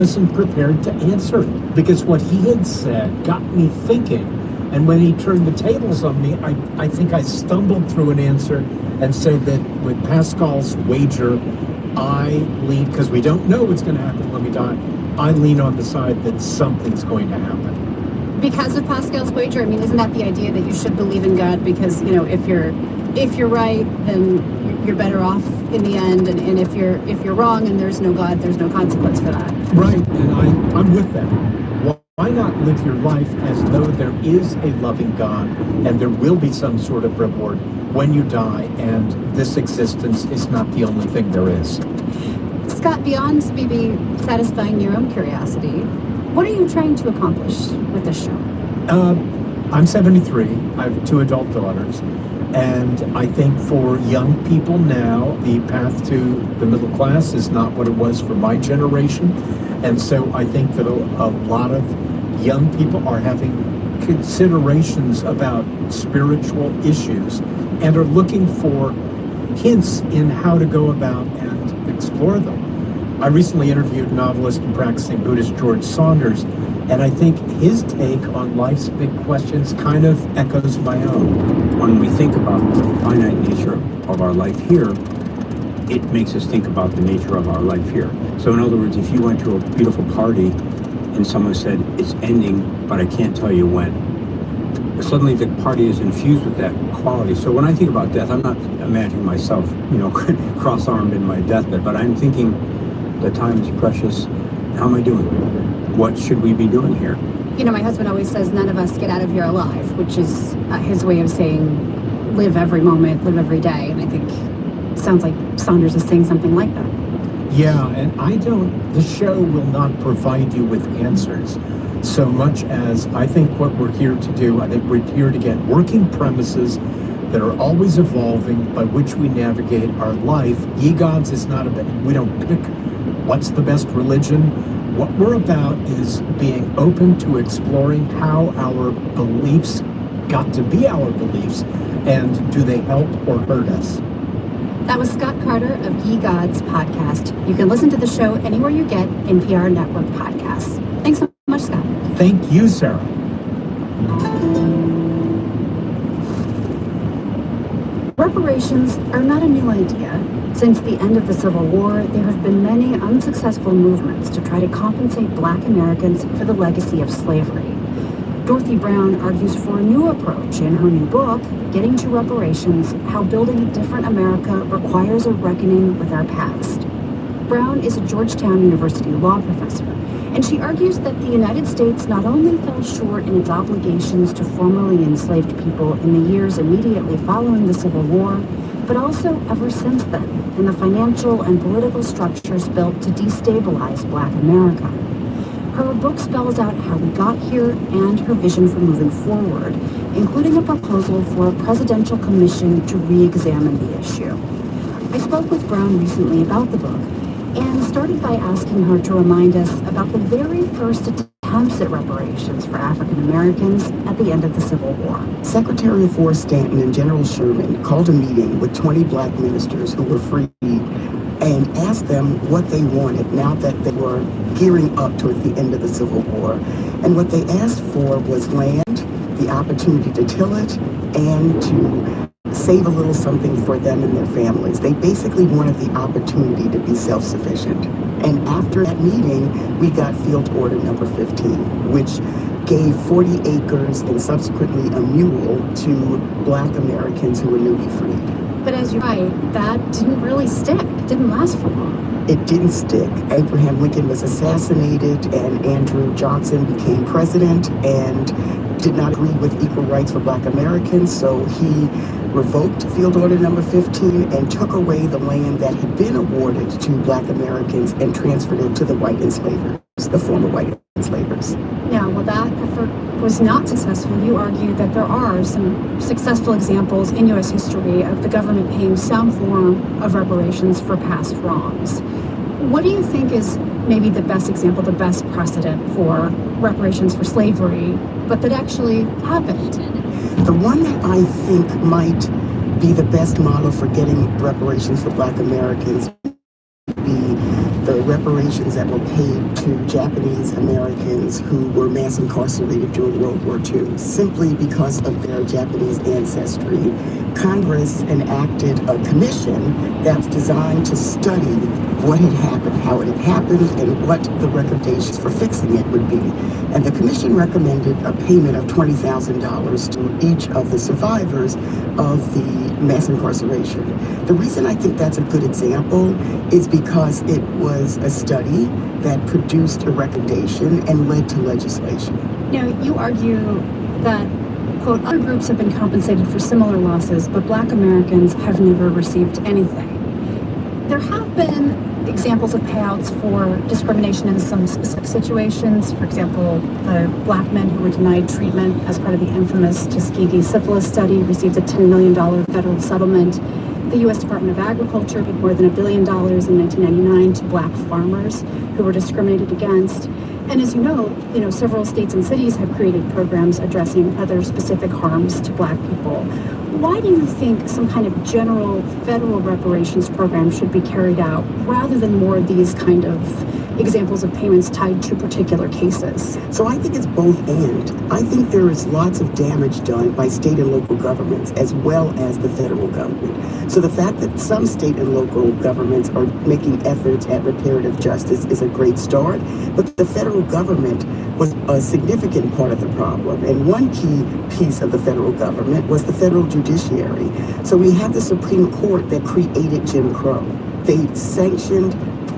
wasn't prepared to answer it, because what he had said got me thinking. And when he turned the tables on me, I think I stumbled through an answer and said that with Pascal's wager, I lean, because we don't know what's going to happen when we die, I lean on the side that something's going to happen. Because of Pascal's wager? I mean, isn't that the idea that you should believe in God? Because, you know, if you're right, then you're better off in the end, and if you're wrong and there's no God, there's no consequence for that. Right, and I'm with that. Why not live your life as though there is a loving God and there will be some sort of reward when you die, and this existence is not the only thing there is. Scott, beyond maybe satisfying your own curiosity, what are you trying to accomplish with this show? I'm 73. I have 2 adult daughters. And I think for young people now, the path to the middle class is not what it was for my generation. And so I think that a lot of young people are having considerations about spiritual issues and are looking for hints in how to go about and explore them. I recently interviewed novelist and practicing Buddhist George Saunders, and I think his take on life's big questions kind of echoes my own. When we think about the finite nature of our life here, it makes us think about the nature of our life here. So in other words, if you went to a beautiful party and someone said, it's ending, but I can't tell you when, suddenly the party is infused with that quality. So when I think about death, I'm not imagining myself, cross-armed in my deathbed, but I'm thinking the time is precious. How am I doing? What should we be doing here? You know, my husband always says none of us get out of here alive, which is his way of saying live every moment, live every day. And I think it sounds like Saunders is saying something like that. Yeah, and the show will not provide you with answers so much as I think what we're here to do. I think we're here to get working premises that are always evolving by which we navigate our life. Ye Gods is not we don't pick what's the best religion. What we're about is being open to exploring how our beliefs got to be our beliefs, and do they help or hurt us? That was Scott Carter of Ye Gods podcast. You can listen to the show anywhere you get NPR Network podcasts. Thanks so much, Scott. Thank you, Sarah. Reparations are not a new idea. Since the end of the Civil War, there have been many unsuccessful movements to try to compensate Black Americans for the legacy of slavery. Dorothy Brown argues for a new approach in her new book, Getting to Reparations: How Building a Different America Requires a Reckoning with Our Past. Brown is a Georgetown University law professor, and she argues that the United States not only fell short in its obligations to formerly enslaved people in the years immediately following the Civil War, but also ever since then in the financial and political structures built to destabilize Black America. Her book spells out how we got here and her vision for moving forward, including a proposal for a presidential commission to re-examine the issue. I spoke with Brown recently about the book and started by asking her to remind us about the very first attempts at reparations for African Americans at the end of the Civil War. Secretary of War Stanton and General Sherman called a meeting with 20 Black ministers who were freed and asked them what they wanted now that they were gearing up toward the end of the Civil War. And what they asked for was land, the opportunity to till it, and to save a little something for them and their families. They basically wanted the opportunity to be self-sufficient. And after that meeting, we got Field Order number 15, which gave 40 acres and subsequently a mule to Black Americans who were newly freed. But as you're right, that didn't really stick. It didn't last for long. It didn't stick. Abraham Lincoln was assassinated and Andrew Johnson became president and did not agree with equal rights for Black Americans, so he revoked Field Order number 15 and took away the land that had been awarded to Black Americans and transferred it to the white enslavers, the former white enslavers. Yeah, well, that effort was not successful. You argue that there are some successful examples in U.S. history of the government paying some form of reparations for past wrongs. What do you think is maybe the best example, the best precedent for reparations for slavery, but that actually happened? The one that I think might be the best model for getting reparations for Black Americans would be the reparations that were paid to Japanese Americans who were mass incarcerated during World War II simply because of their Japanese ancestry. Congress enacted a commission that's designed to study what had happened, how it had happened, and what the recommendations for fixing it would be. And the commission recommended a payment of $20,000 to each of the survivors of the mass incarceration. The reason I think that's a good example is because it was a study that produced a recommendation and led to legislation. Now, you argue that, quote, other groups have been compensated for similar losses, but Black Americans have never received anything. There have been examples of payouts for discrimination in some specific situations. For example, the Black men who were denied treatment as part of the infamous Tuskegee syphilis study received a $10 million federal settlement. The U.S. Department of Agriculture paid more than $1 billion in 1999 to Black farmers who were discriminated against. And as you know, several states and cities have created programs addressing other specific harms to Black people. Why do you think some kind of general federal reparations program should be carried out rather than more of these kind of examples of payments tied to particular cases? So I think it's both and. I think there is lots of damage done by state and local governments as well as the federal government. So the fact that some state and local governments are making efforts at reparative justice is a great start, but the federal government was a significant part of the problem. And one key piece of the federal government was the federal judiciary. So we have the Supreme Court that created Jim Crow. They sanctioned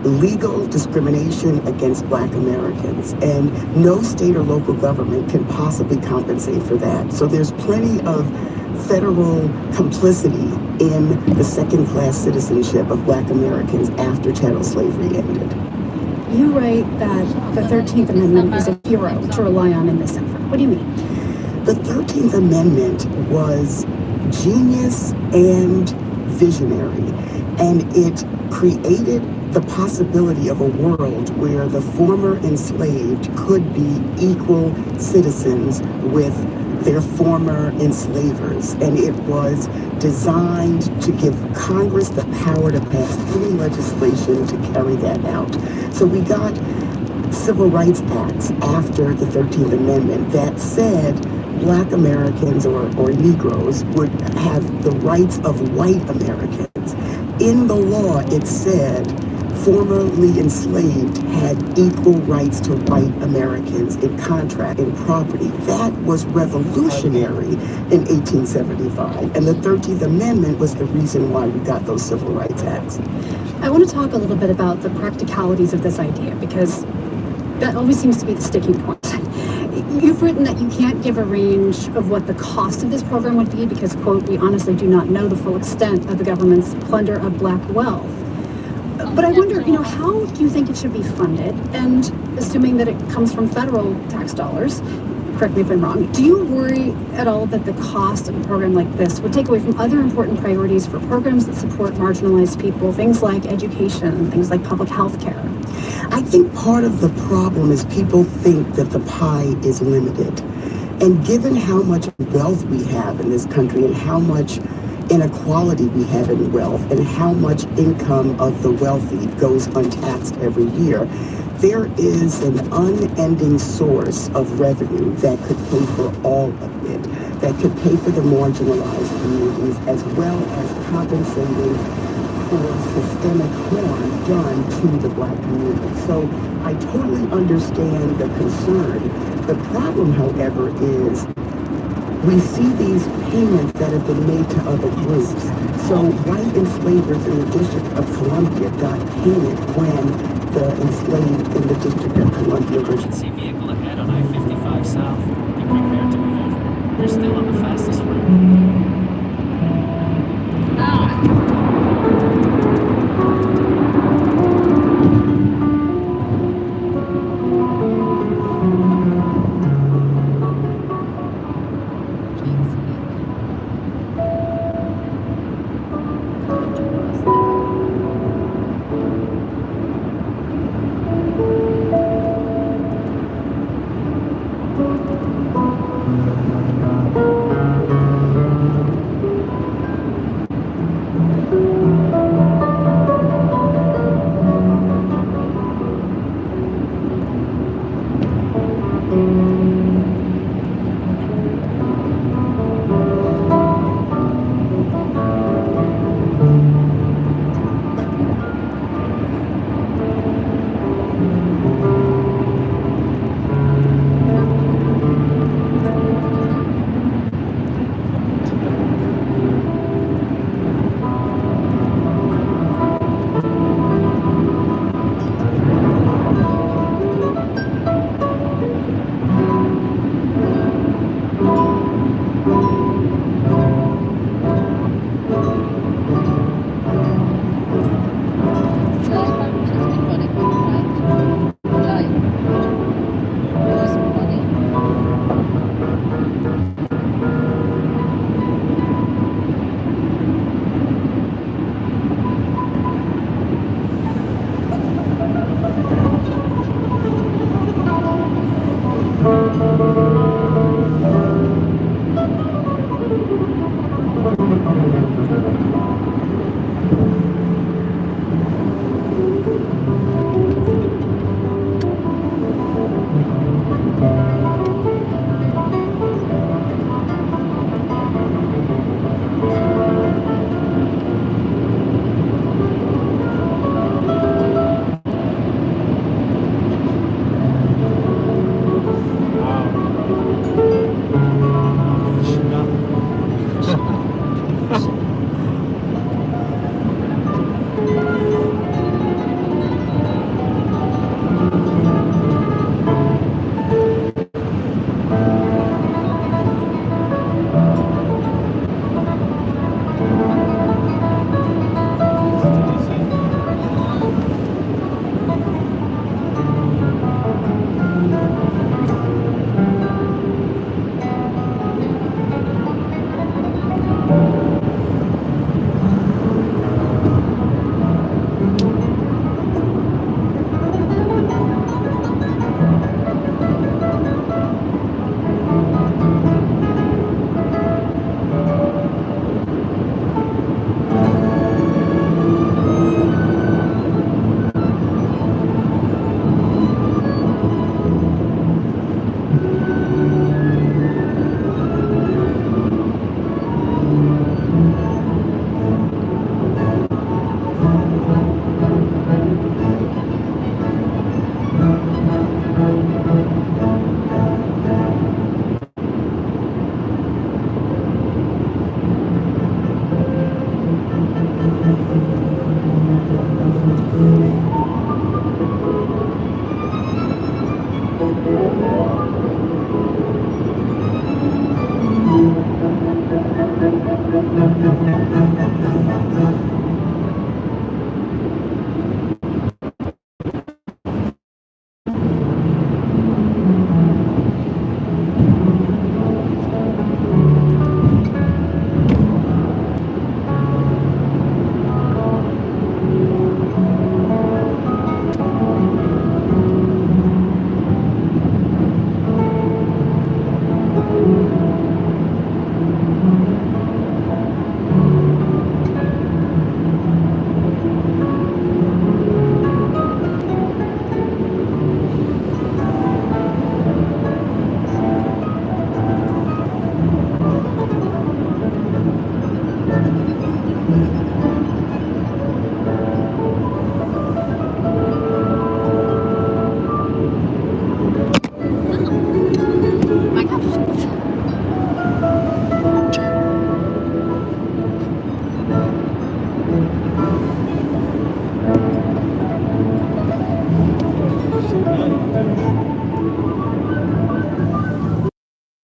legal discrimination against Black Americans, and no state or local government can possibly compensate for that. So there's plenty of federal complicity in the second-class citizenship of Black Americans after chattel slavery ended. You write that the 13th Amendment is a hero to rely on in this effort. What do you mean? The 13th Amendment was genius and visionary, and it created the possibility of a world where the former enslaved could be equal citizens with their former enslavers. And it was designed to give Congress the power to pass any legislation to carry that out. So we got civil rights acts after the 13th Amendment that said Black Americans or Negroes would have the rights of white Americans. In the law, it said formerly enslaved had equal rights to white Americans in contract and property. That was revolutionary in 1875. And the 13th Amendment was the reason why we got those civil rights acts. I want to talk a little bit about the practicalities of this idea, because that always seems to be the sticking point. You've written that you can't give a range of what the cost of this program would be because, quote, we honestly do not know the full extent of the government's plunder of Black wealth. But I wonder, how do you think it should be funded? And assuming that it comes from federal tax dollars, correct me if I'm wrong, do you worry at all that the cost of a program like this would take away from other important priorities for programs that support marginalized people, things like education, things like public health care? I think part of the problem is people think that the pie is limited. And given how much wealth we have in this country and how much inequality we have in wealth and how much income of the wealthy goes untaxed every year, there is an unending source of revenue that could pay for all of it, that could pay for the marginalized communities as well as compensating for systemic harm done to the Black community. So I totally understand the concern. The problem, however, is we see these payments that have been made to other groups. So white enslavers in the District of Columbia got payment when the enslaved in the District of Columbia were. Emergency vehicle ahead on I-55 South. Be prepared to move over. You're still on the fastest route. Thank you.